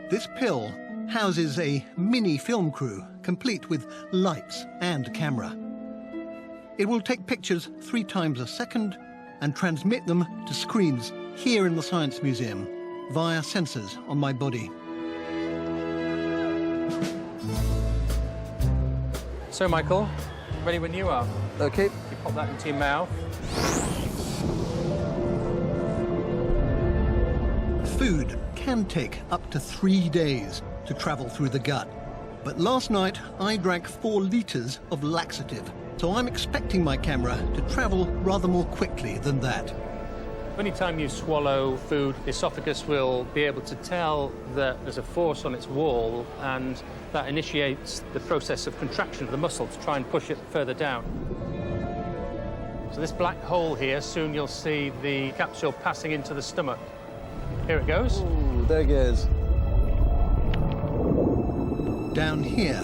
This pill houses a mini film crew, complete with lights and camera. It will take pictures 3 times a second and transmit them to screens here in the Science Museum via sensors on my body. So, Michael, ready when you are. OK. You pop that into your mouth. Food can take up to 3 days to travel through the gut. But last night, I drank 4 litres of laxative, so I'm expecting my camera to travel rather more quickly than that. Anytime you swallow food, the esophagus will be able to tell that there's a force on its wall, and that initiates the process of contraction of the muscle to try and push it further down. So this black hole here, soon you'll see the capsule passing into the stomach. Here it goes. Ooh, there it goes. Down here,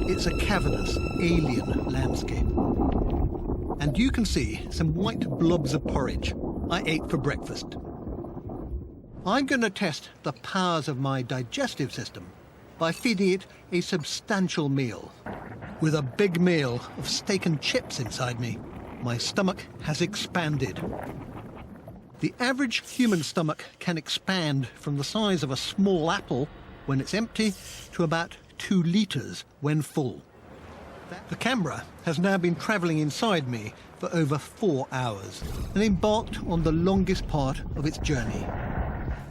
it's a cavernous, alien landscape. And you can see some white blobs of porridge I ate for breakfast. I'm going to test the powers of my digestive system by feeding it a substantial meal. With a big meal of steak and chips inside me, my stomach has expanded. The average human stomach can expand from the size of a small apple when it's empty to about 2 litres when full. The camera has now been travelling inside me for over 4 hours and embarked on the longest part of its journey.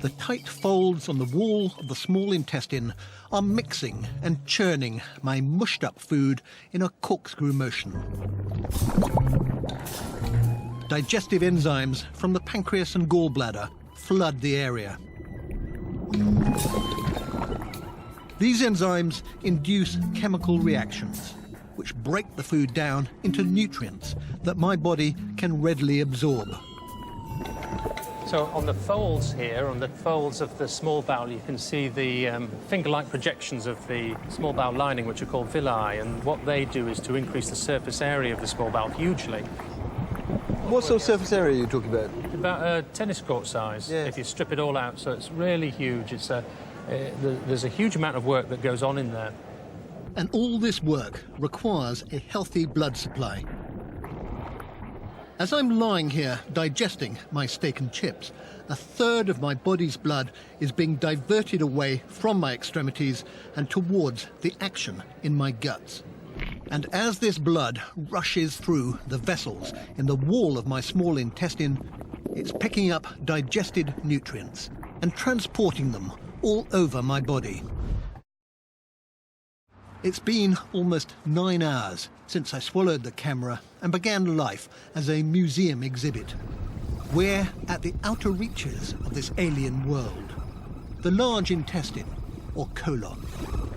The tight folds on the wall of the small intestine are mixing and churning my mushed-up food in a corkscrew motion. Digestive enzymes from the pancreas and gallbladder flood the area. These enzymes induce chemical reactions, which break the food down into nutrients that my body can readily absorb. So on the folds here, on the folds of the small bowel, you can see the finger-like projections of the small bowel lining, which are called villi, and what they do is to increase the surface area of the small bowel hugely. What sort of surface area are you talking about? About a tennis court size, yes. If you strip it all out, so it's really huge. It's there's a huge amount of work that goes on in there. And all this work requires a healthy blood supply. As I'm lying here digesting my steak and chips, 1/3 of my body's blood is being diverted away from my extremities and towards the action in my guts. And as this blood rushes through the vessels in the wall of my small intestine, it's picking up digested nutrients and transporting them all over my body. It's been almost 9 hours since I swallowed the camera and began life as a museum exhibit. We're at the outer reaches of this alien world. The large intestine, or colon.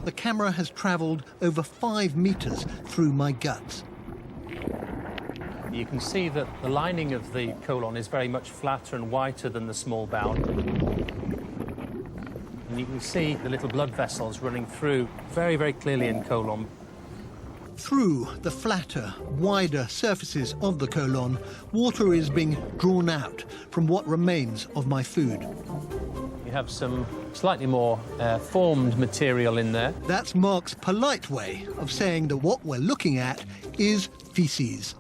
The camera has travelled over 5 meters through my guts. You can see that the lining of the colon is very much flatter and whiter than the small bowel. And you can see the little blood vessels running through very, very clearly in colon. Through the flatter, wider surfaces of the colon, water is being drawn out from what remains of my food. You have some slightly more formed material in there. That's Mark's polite way of saying that what we're looking at is feces.